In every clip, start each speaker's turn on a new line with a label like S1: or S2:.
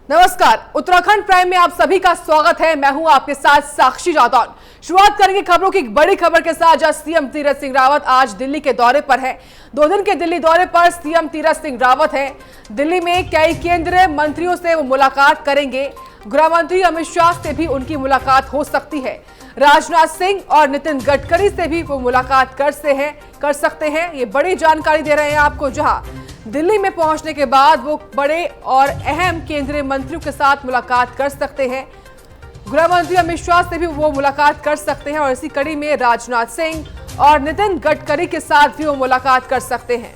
S1: नमस्कार, उत्तराखंड प्राइम में आप सभी का स्वागत है। मैं हूं आपके साथ साक्षी जादौन। शुरुआत करेंगे खबरों की एक बड़ी खबर के साथ, जहां सीएम तीरथ सिंह रावत आज दिल्ली के दौरे पर है। 2 दिन के दिल्ली दौरे पर सीएम तीरथ सिंह रावत हैं। दिल्ली में कई केंद्रीय मंत्रियों से वो मुलाकात करेंगे। गृह मंत्री अमित शाह से भी उनकी मुलाकात हो सकती है। राजनाथ सिंह और नितिन गडकरी से भी वो मुलाकात कर सकते हैं। ये बड़ी जानकारी दे रहे हैं आपको, जहां दिल्ली में पहुंचने के बाद वो बड़े और अहम केंद्रीय मंत्रियों के साथ मुलाकात कर सकते हैं। गृह मंत्री अमित शाह से भी वो मुलाकात कर सकते हैं और इसी कड़ी में राजनाथ सिंह और नितिन गडकरी के साथ भी वो मुलाकात कर सकते हैं।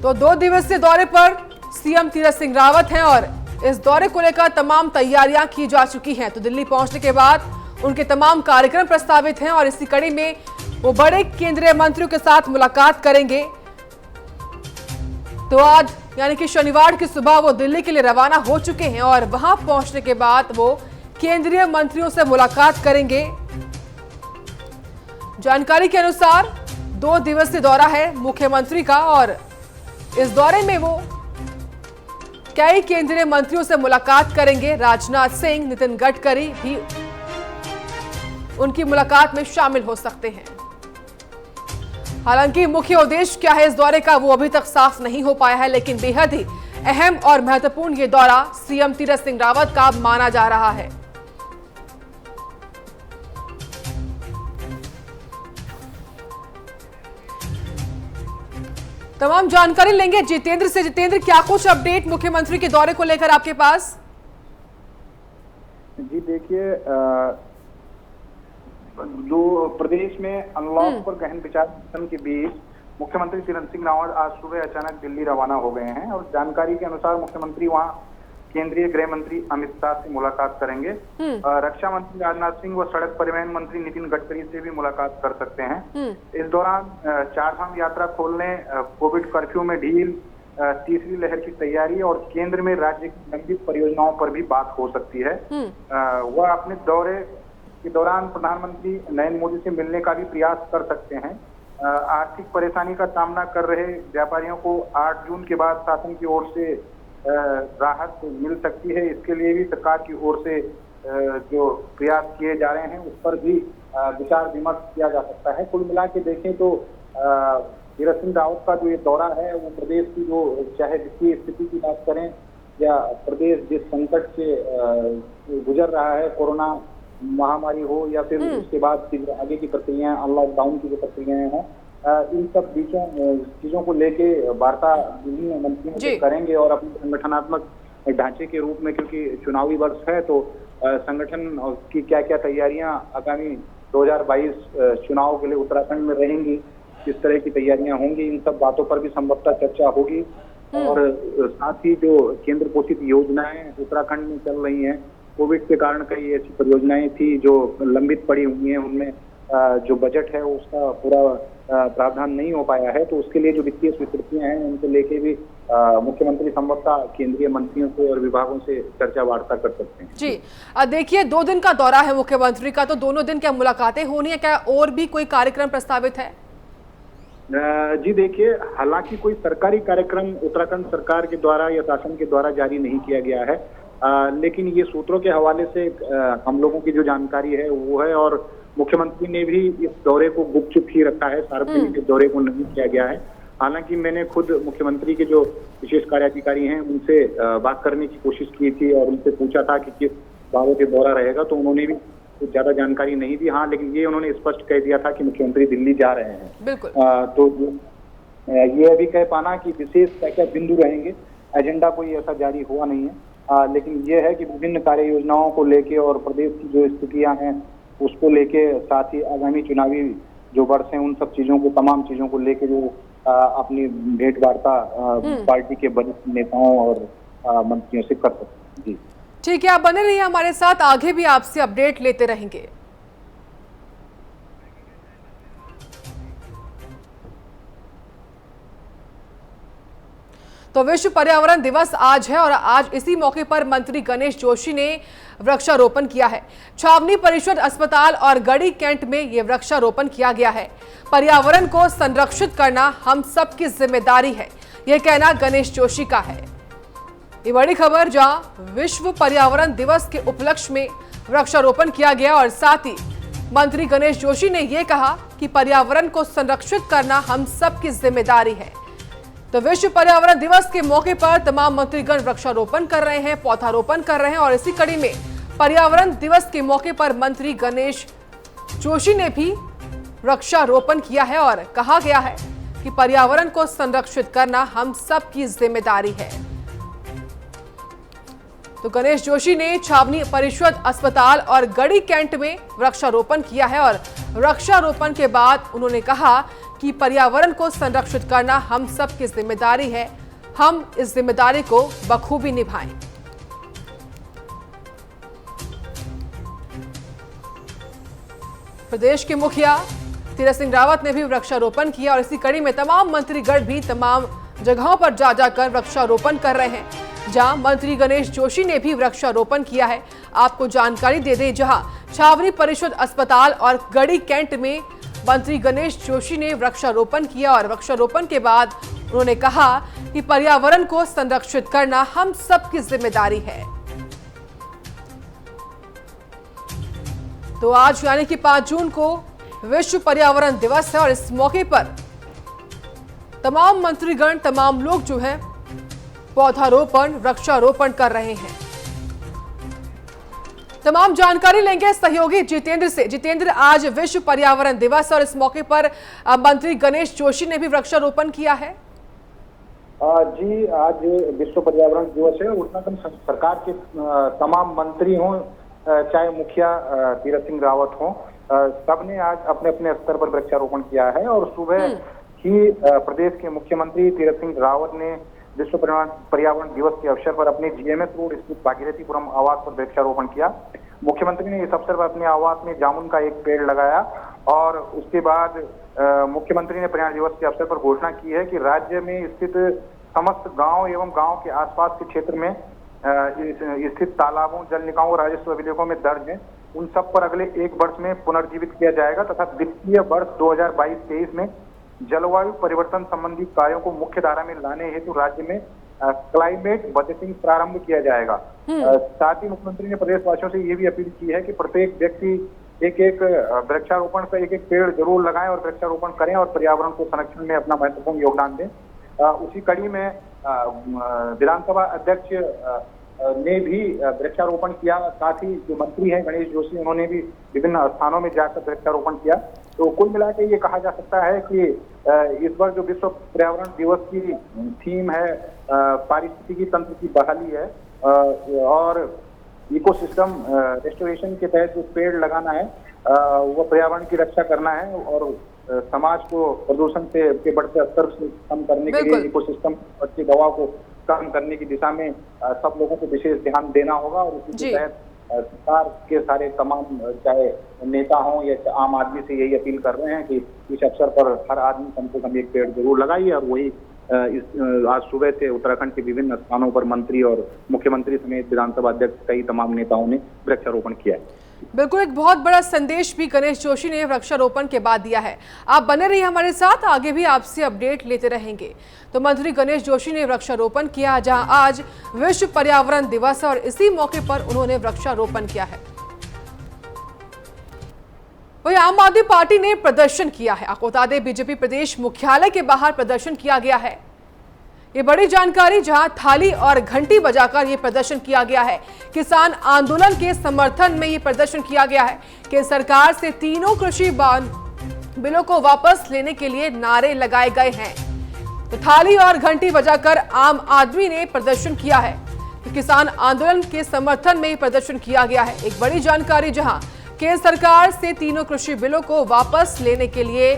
S1: तो 2 दिवसीय दौरे पर सीएम तीरथ सिंह रावत हैं और इस दौरे को लेकर तमाम तैयारियां की जा चुकी हैं। तो दिल्ली पहुंचने के बाद उनके तमाम कार्यक्रम प्रस्तावित हैं और इसी कड़ी में वो बड़े केंद्रीय मंत्रियों के साथ मुलाकात करेंगे। तो आज यानी कि शनिवार की सुबह वो दिल्ली के लिए रवाना हो चुके हैं और वहां पहुंचने के बाद वो केंद्रीय मंत्रियों से मुलाकात करेंगे। जानकारी के अनुसार 2 दिवसीय दौरा है मुख्यमंत्री का और इस दौरे में वो कई केंद्रीय मंत्रियों से मुलाकात करेंगे। राजनाथ सिंह, नितिन गडकरी भी उनकी मुलाकात में शामिल हो सकते हैं। हालांकि मुख्य उद्देश्य क्या है इस दौरे का, वो अभी तक साफ नहीं हो पाया है, लेकिन बेहद ही अहम और महत्वपूर्ण ये दौरा सीएम तीरथ सिंह रावत का माना जा रहा है। तमाम जानकारी लेंगे जितेंद्र से। जितेंद्र, क्या कुछ अपडेट मुख्यमंत्री के दौरे को लेकर आपके पास?
S2: जी देखिए, जो प्रदेश में अनलॉक पर गहन विचार मंथन के बीच मुख्यमंत्री तीरथ सिंह रावत आज सुबह अचानक दिल्ली रवाना हो गए हैं और जानकारी के अनुसार मुख्यमंत्री वहां केंद्रीय गृह मंत्री अमित शाह से मुलाकात करेंगे। रक्षा मंत्री राजनाथ सिंह व सड़क परिवहन मंत्री नितिन गडकरी से भी मुलाकात कर सकते हैं। इस दौरान चारधाम यात्रा खोलने, कोविड कर्फ्यू में ढील, तीसरी लहर की तैयारी और केंद्र में राज्य की लंबित परियोजनाओं पर भी बात हो सकती है। वह अपने दौरे के दौरान प्रधानमंत्री नरेंद्र मोदी से मिलने का भी प्रयास कर सकते हैं। आर्थिक परेशानी का सामना कर रहे व्यापारियों को 8 जून के बाद शासन की ओर से राहत मिल सकती है। इसके लिए भी सरकार की ओर से जो प्रयास किए जा रहे हैं उस पर भी विचार विमर्श किया जा सकता है। कुल मिला के देखें तो तीरथ सिंह रावत का जो ये दौरा है वो प्रदेश की जो चाहे वित्तीय स्थिति की बात करें या प्रदेश जिस संकट से गुजर रहा है, कोरोना महामारी हो या फिर उसके बाद की आगे की प्रक्रियाएं, लॉकडाउन की जो प्रक्रियाएं हैं, इन सब चीजों को लेके वार्ता विभिन्न मंत्रियों से करेंगे और अपने संगठनात्मक ढांचे के रूप में, क्योंकि चुनावी वर्ष है तो संगठन की क्या क्या तैयारियां आगामी 2022 चुनाव के लिए उत्तराखंड में रहेंगी, किस तरह की तैयारियां होंगी, इन सब बातों पर भी संभवतः चर्चा होगी। और साथ ही जो केंद्र पोषित योजनाएं उत्तराखंड में चल रही हैं, कोविड के कारण कई ऐसी परियोजनाएं थी जो लंबित पड़ी हुई हैं, उनमें जो बजट है उसका पूरा प्रावधान नहीं हो पाया है, तो उसके लिए जो वित्तीय स्वीकृतियां हैं उनको लेके भी मुख्यमंत्री संभवतः केंद्रीय मंत्रियों से और विभागों से चर्चा वार्ता कर सकते हैं।
S1: जी देखिए, 2 दिन का दौरा है मुख्यमंत्री का, तो दोनों दिन क्या मुलाकातें होनी है, क्या और भी कोई कार्यक्रम प्रस्तावित है?
S2: जी देखिए, हालांकि कोई सरकारी कार्यक्रम उत्तराखंड सरकार के द्वारा या शासन के द्वारा जारी नहीं किया गया है, लेकिन ये सूत्रों के हवाले से हम लोगों की जो जानकारी है वो है और मुख्यमंत्री ने भी इस दौरे को गुपचुप ही रखा है, सार्वजनिक दौरे को नहीं किया गया है। हालांकि मैंने खुद मुख्यमंत्री के जो विशेष कार्याधिकारी हैं उनसे बात करने की कोशिश की थी और उनसे पूछा था कि किस बाबत ये दौरा रहेगा, तो उन्होंने भी कुछ ज्यादा जानकारी नहीं दी। हाँ, लेकिन ये उन्होंने स्पष्ट कह दिया था कि मुख्यमंत्री दिल्ली जा रहे हैं।
S1: बिल्कुल।
S2: तो ये अभी कह पाना कि विशेष क्या क्या बिंदु रहेंगे, एजेंडा कोई ऐसा जारी हुआ नहीं है, लेकिन ये है कि विभिन्न कार्य योजनाओं को लेके और प्रदेश की जो स्थितियां हैं उसको लेके, साथ ही आगामी चुनावी जो वर्ष हैं उन सब चीजों को, तमाम चीजों को लेके जो अपनी भेंट वार्ता पार्टी के वरिष्ठ नेताओं और मंत्रियों से कर सकते हैं। जी
S1: ठीक है, आप बने रहिए हमारे साथ, आगे भी आपसे अपडेट लेते रहेंगे। तो विश्व पर्यावरण दिवस आज है और आज इसी मौके पर मंत्री गणेश जोशी ने वृक्षारोपण किया है। छावनी परिषद अस्पताल और गढ़ी कैंट में यह वृक्षारोपण किया गया है। पर्यावरण को संरक्षित करना हम सबकी जिम्मेदारी है, यह कहना गणेश जोशी का है। ये बड़ी खबर जहां विश्व पर्यावरण दिवस के उपलक्ष्य में वृक्षारोपण किया गया और साथ ही मंत्री गणेश जोशी ने यह कहा कि पर्यावरण को संरक्षित करना हम सबकी जिम्मेदारी है। तो विश्व पर्यावरण दिवस के मौके पर तमाम मंत्रीगण वृक्षारोपण कर रहे हैं, पौधारोपण कर रहे हैं और इसी कड़ी में पर्यावरण दिवस के मौके पर मंत्री गणेश जोशी ने भी वृक्षारोपण किया है और कहा गया है कि पर्यावरण को संरक्षित करना हम सबकी जिम्मेदारी है। तो गणेश जोशी ने छावनी परिषद अस्पताल और गढ़ी कैंट में वृक्षारोपण किया है और वृक्षारोपण के बाद उन्होंने कहा कि पर्यावरण को संरक्षित करना हम सबकी जिम्मेदारी है, हम इस जिम्मेदारी को बखूबी निभाएं। प्रदेश के मुखिया तीरथ सिंह रावत ने भी वृक्षारोपण किया और इसी कड़ी में तमाम मंत्रीगण भी तमाम जगहों पर जा जाकर वृक्षारोपण कर रहे हैं। जहां मंत्री गणेश जोशी ने भी वृक्षारोपण किया है। आपको जानकारी दे दें, जहां छावनी परिषद अस्पताल और गढ़ी कैंट में मंत्री गणेश जोशी ने वृक्षारोपण किया और वृक्षारोपण के बाद उन्होंने कहा कि पर्यावरण को संरक्षित करना हम सबकी जिम्मेदारी है। तो आज यानी कि 5 जून को विश्व पर्यावरण दिवस है और इस मौके पर तमाम मंत्रीगण, तमाम लोग जो हैं पौधारोपण, वृक्षारोपण कर रहे हैं। तमाम जानकारी लेंगे सहयोगी जितेंद्र से। जितेंद्र, आज विश्व पर्यावरण दिवस और इस मौके पर मंत्री गणेश जोशी ने भी वृक्षारोपण किया है।
S2: जी, आज विश्व पर्यावरण दिवस है। उत्तराखंड सरकार के तमाम मंत्री हों, चाहे मुखिया तीरथ सिंह रावत हों, सबने आज अपने अपने स्तर पर वृक्षारोपण किया है और सुबह ही प्रदेश के मुख्यमंत्री तीरथ सिंह रावत ने विश्व पर्यावरण दिवस के अवसर पर अपने जीएमएस रोड स्थित भागीरथीपुरम आवास पर वृक्षारोपण किया। मुख्यमंत्री ने इस अवसर पर अपने आवास में जामुन का एक पेड़ लगाया और उसके बाद मुख्यमंत्री ने पर्यावरण दिवस के अवसर पर घोषणा की है कि राज्य में स्थित समस्त गांव एवं गांव के आसपास के क्षेत्र में स्थित तालाबों, जल निकायों, राजस्व अभिलेखों में दर्ज है, उन सब पर अगले 1 वर्ष में पुनर्जीवित किया जाएगा तथा वित्तीय वर्ष 2022-23 में जलवायु परिवर्तन संबंधी कार्यों को मुख्य धारा में लाने हेतु राज्य में क्लाइमेट बजटिंग प्रारंभ किया जाएगा। साथ ही मुख्यमंत्री ने प्रदेशवासियों से ये भी अपील की है कि प्रत्येक व्यक्ति एक वृक्षारोपण का एक पेड़ जरूर लगाएं और वृक्षारोपण करें और पर्यावरण को संरक्षण में अपना महत्वपूर्ण योगदान दें। उसी कड़ी में विधानसभा अध्यक्ष ने भी वृक्षारोपण किया। साथ ही जो मंत्री हैं गणेश जोशी, उन्होंने भी विभिन्न स्थानों में जाकर वृक्षारोपण किया। तो कुल मिलाकर ये कहा जा सकता है कि इस बार जो विश्व पर्यावरण दिवस की थीम है पारिस्थितिकी तंत्र की बहाली है और इकोसिस्टम रेस्टोरेशन के तहत जो पेड़ लगाना है वो पर्यावरण की रक्षा करना है और समाज को प्रदूषण से के बढ़ते स्तर से कम करने के लिए इकोसिस्टम बढ़ते दबाव को कम करने की दिशा में सब लोगों को विशेष ध्यान देना होगा। और उसी के तहत सरकार के सारे तमाम चाहे नेता हों या आम आदमी से यही अपील कर रहे हैं कि इस अवसर पर हर आदमी कम से कम एक पेड़ जरूर लगाइए। और वही आज सुबह से उत्तराखंड के विभिन्न स्थानों पर मंत्री और मुख्यमंत्री समेत विधानसभा अध्यक्ष कई तमाम नेताओं ने वृक्षारोपण किया है।
S1: बिल्कुल, एक बहुत बड़ा संदेश भी गणेश जोशी ने वृक्षारोपण के बाद दिया है। आप बने रहिए हमारे साथ, आगे भी आपसे अपडेट लेते रहेंगे। तो मंत्री गणेश जोशी ने वृक्षारोपण किया, जहां आज विश्व पर्यावरण दिवस है और इसी मौके पर उन्होंने वृक्षारोपण किया है। वहीं आम आदमी पार्टी ने प्रदर्शन किया है। आपको बता दें, बीजेपी प्रदेश मुख्यालय के बाहर प्रदर्शन किया गया है। ये बड़ी जानकारी, जहां थाली और घंटी बजाकर ये प्रदर्शन किया गया है। किसान आंदोलन के समर्थन में ये प्रदर्शन किया गया है कि सरकार से तीनों कृषि बिलों को वापस लेने के लिए नारे लगाए गए हैं। तो थाली और घंटी बजाकर आम आदमी ने प्रदर्शन किया है। तो किसान आंदोलन के समर्थन में ये प्रदर्शन किया गया है। एक बड़ी जानकारी, जहां केंद्र सरकार से तीनों कृषि बिलों को वापस लेने के लिए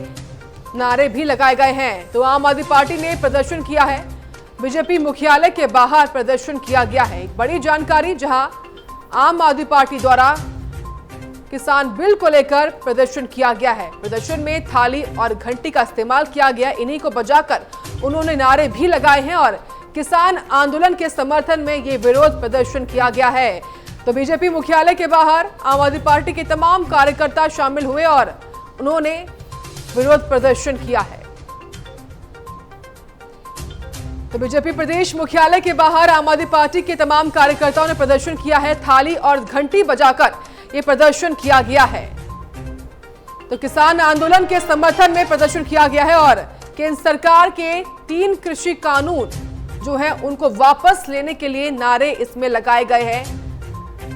S1: नारे भी लगाए गए हैं। तो आम आदमी पार्टी ने प्रदर्शन किया है। बीजेपी मुख्यालय के बाहर प्रदर्शन किया गया है। एक बड़ी जानकारी, जहां आम आदमी पार्टी द्वारा किसान बिल को लेकर प्रदर्शन किया गया है। प्रदर्शन में थाली और घंटी का इस्तेमाल किया गया। इन्हीं को बजाकर उन्होंने नारे भी लगाए हैं और किसान आंदोलन के समर्थन में ये विरोध प्रदर्शन किया गया है। तो बीजेपी मुख्यालय के बाहर आम आदमी पार्टी के तमाम कार्यकर्ता शामिल हुए और उन्होंने विरोध प्रदर्शन किया है। तो बीजेपी प्रदेश मुख्यालय के बाहर आम आदमी पार्टी के तमाम कार्यकर्ताओं ने प्रदर्शन किया है। थाली और घंटी बजाकर ये प्रदर्शन किया गया है। तो किसान आंदोलन के समर्थन में प्रदर्शन किया गया है और केंद्र सरकार के 3 कृषि कानून जो है उनको वापस लेने के लिए नारे इसमें लगाए गए हैं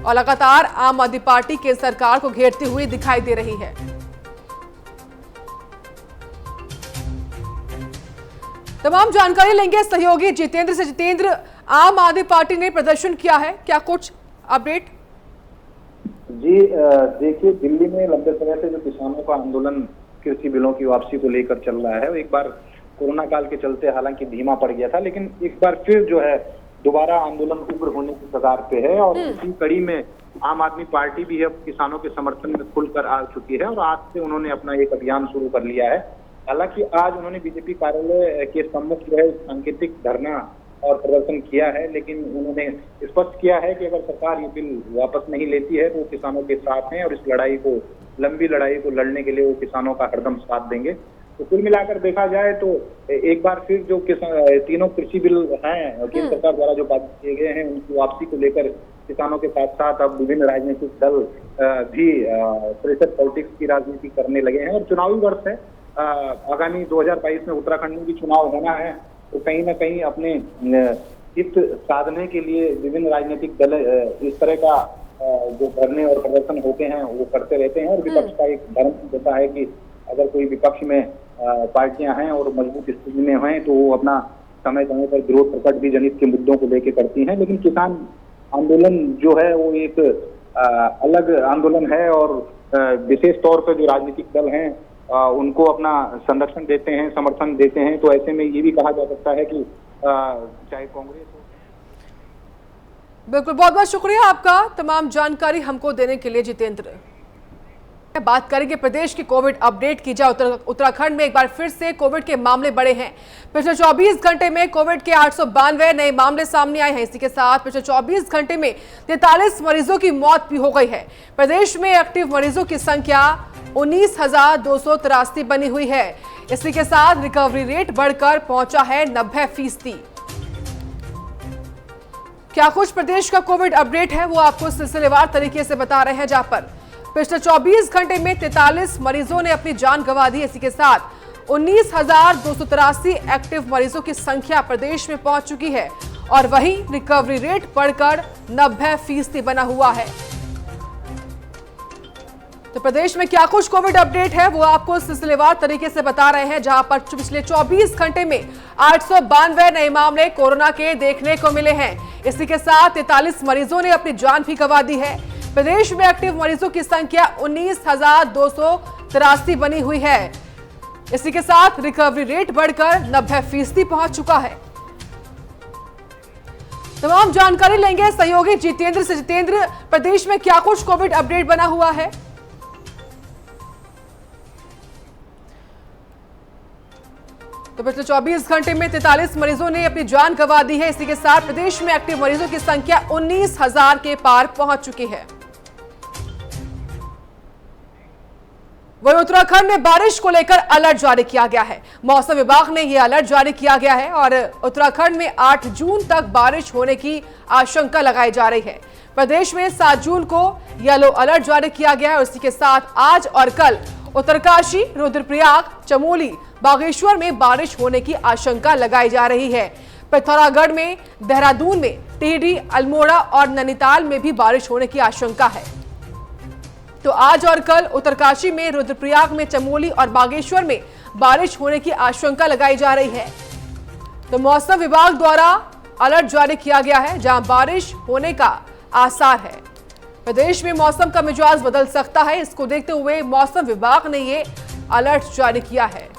S1: और लगातार आम आदमी पार्टी केंद्र सरकार को घेरती हुई दिखाई दे रही है। तमाम जानकारी लेंगे सहयोगी जितेंद्र से। जितेंद्र, आम आदमी पार्टी ने प्रदर्शन किया है, क्या कुछ अपडेट?
S2: जी देखिए, दिल्ली में लंबे समय से जो किसानों का आंदोलन कृषि बिलों की वापसी को लेकर चल रहा है, वो एक बार कोरोना काल के चलते हालांकि धीमा पड़ गया था, लेकिन एक बार फिर जो है दोबारा आंदोलन उग्र होने की कगार पे है। और इसी कड़ी में आम आदमी पार्टी भी अब किसानों के समर्थन में खुलकर आ चुकी है और आज से उन्होंने अपना एक अभियान शुरू कर लिया है। हालांकि आज उन्होंने बीजेपी कार्यालय के सम्मुख जो है सांकेतिक धरना और प्रदर्शन किया है, लेकिन उन्होंने स्पष्ट किया है कि अगर सरकार ये बिल वापस नहीं लेती है तो वो किसानों के साथ हैं और इस लंबी लड़ाई को लड़ने के लिए वो किसानों का हरदम साथ देंगे। तो कुल मिलाकर देखा जाए तो एक बार फिर जो तीनों कृषि बिल हैं केंद्र सरकार द्वारा जो पारित किए गए हैं उनकी वापसी को लेकर किसानों के साथ साथ अब विभिन्न राजनीतिक दल भी प्रेशर पॉलिटिक्स की राजनीति करने लगे हैं। और चुनावी वर्ष है, आगामी 2022 में उत्तराखंड में भी चुनाव होना है, तो कहीं ना कहीं अपने हित साधने के लिए विभिन्न राजनीतिक दल इस तरह का जो धरने और प्रदर्शन होते हैं वो करते रहते हैं। और विपक्ष का एक धर्म होता है कि अगर कोई विपक्ष में पार्टियां हैं और मजबूत स्थिति में हैं तो वो अपना समय समय पर विरोध प्रकट भी जनित के मुद्दों को लेकर करती हैं। लेकिन किसान आंदोलन जो है वो एक अलग आंदोलन है और विशेष तौर पर जो राजनीतिक दल हैं उनको अपना संरक्षण देते हैं, समर्थन देते हैं। तो ऐसे में ये भी कहा जा सकता है कि चाहे कांग्रेस हो।
S1: बिल्कुल, बहुत बहुत शुक्रिया आपका तमाम जानकारी हमको देने के लिए जितेंद्र। बात करेंगे प्रदेश की कोविड अपडेट की जाए। उत्तराखंड में एक बार फिर से कोविड के मामले बढ़े हैं। पिछले 24 घंटे में कोविड के 892 नए मामले सामने आए हैं। इसी के साथ पिछले 24 घंटे में 43 मरीजों की मौत भी हो गई है। प्रदेश में एक्टिव मरीजों की संख्या 19,283 बनी हुई है। इसी के साथ रिकवरी रेट बढ़कर पहुंचा है 90%। क्या कुछ प्रदेश का कोविड अपडेट है वो आपको सिलसिलेवार तरीके से बता रहे हैं, जहां पर पिछले 24 घंटे में 43 मरीजों ने अपनी जान गंवा दी। इसी के साथ 19,283 एक्टिव मरीजों की संख्या प्रदेश में पहुंच चुकी है और वहीं रिकवरी रेट बढ़कर 90% बना हुआ है। तो प्रदेश में क्या कुछ कोविड अपडेट है वो आपको सिलसिलेवार तरीके से बता रहे हैं, जहां पर पिछले 24 घंटे में 892 नए मामले कोरोना के देखने को मिले हैं। इसी के साथ 43 मरीजों ने अपनी जान भी गंवा दी है। प्रदेश में एक्टिव मरीजों की संख्या 19,283 बनी हुई है। इसी के साथ रिकवरी रेट बढ़कर 90% पहुंच चुका है। तमाम जानकारी लेंगे सहयोगी जितेंद्र से। जितेंद्र, प्रदेश में क्या कुछ कोविड अपडेट बना हुआ है? तो पिछले 24 घंटे में 43 मरीजों ने अपनी जान गंवा दी है। इसी के साथ प्रदेश में एक्टिव मरीजों की संख्या 19,000 के पार पहुंच चुकी है। वहीं उत्तराखंड में बारिश को लेकर अलर्ट जारी किया गया है। मौसम विभाग ने यह अलर्ट जारी किया गया है और उत्तराखंड में 8 जून तक बारिश होने की आशंका लगाई जा रही है। प्रदेश में 7 जून को येलो अलर्ट जारी किया गया है और इसी के साथ आज और कल उत्तरकाशी, रुद्रप्रयाग, चमोली, बागेश्वर में बारिश होने की आशंका लगाई जा रही है। पिथौरागढ़ में, देहरादून में, टिहरी, अल्मोड़ा और नैनीताल में भी बारिश होने की आशंका है। तो आज और कल उत्तरकाशी में, रुद्रप्रयाग में, चमोली और बागेश्वर में बारिश होने की आशंका लगाई जा रही है। तो मौसम विभाग द्वारा अलर्ट जारी किया गया है, जहां बारिश होने का आसार है। प्रदेश में मौसम का मिजाज बदल सकता है, इसको देखते हुए मौसम विभाग ने ये अलर्ट जारी किया है।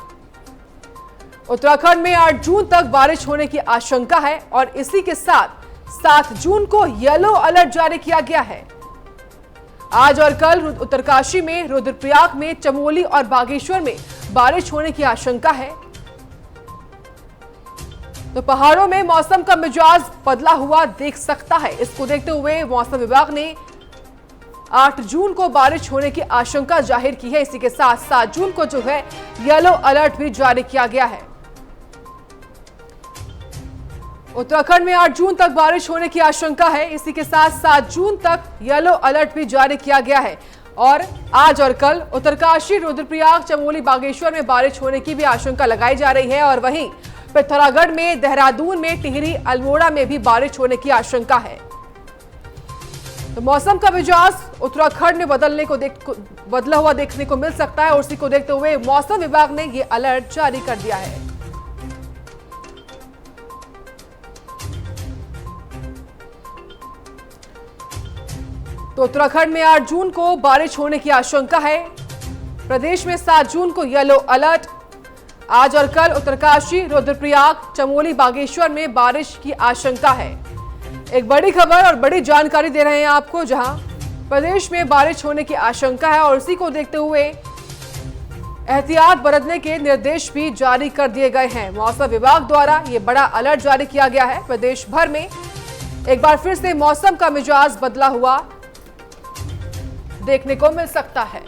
S1: उत्तराखंड में 8 जून तक बारिश होने की आशंका है और इसी के साथ 7 जून को येलो अलर्ट जारी किया गया है। आज और कल उत्तरकाशी में, रुद्रप्रयाग में, चमोली और बागेश्वर में बारिश होने की आशंका है। तो पहाड़ों में मौसम का मिजाज बदला हुआ देख सकता है, इसको देखते हुए मौसम विभाग ने 8 जून को बारिश होने की आशंका जाहिर की है। इसी के साथ 7 जून को जो है येलो अलर्ट भी जारी किया गया है। उत्तराखंड में 8 जून तक बारिश होने की आशंका है। इसी के साथ 7 जून तक येलो अलर्ट भी जारी किया गया है और आज और कल उत्तरकाशी, रुद्रप्रयाग, चमोली, बागेश्वर में बारिश होने की भी आशंका लगाई जा रही है और वहीं पिथौरागढ़ में, देहरादून में, टिहरी, अल्मोड़ा में भी बारिश होने की आशंका है। तो मौसम का मिजाज उत्तराखंड में बदला हुआ देखने को मिल सकता है और उसी को देखते हुए मौसम विभाग ने ये अलर्ट जारी कर दिया है। तो उत्तराखंड में 8 जून को बारिश होने की आशंका है। प्रदेश में 7 जून को येलो अलर्ट। आज और कल उत्तरकाशी, रुद्रप्रयाग, चमोली, बागेश्वर में बारिश की आशंका है। एक बड़ी खबर और बड़ी जानकारी दे रहे हैं आपको, जहां प्रदेश में बारिश होने की आशंका है और इसी को देखते हुए एहतियात बरतने के निर्देश भी जारी कर दिए गए हैं। मौसम विभाग द्वारा यह बड़ा अलर्ट जारी किया गया है। प्रदेश भर में एक बार फिर से मौसम का मिजाज बदला हुआ देखने को मिल सकता है।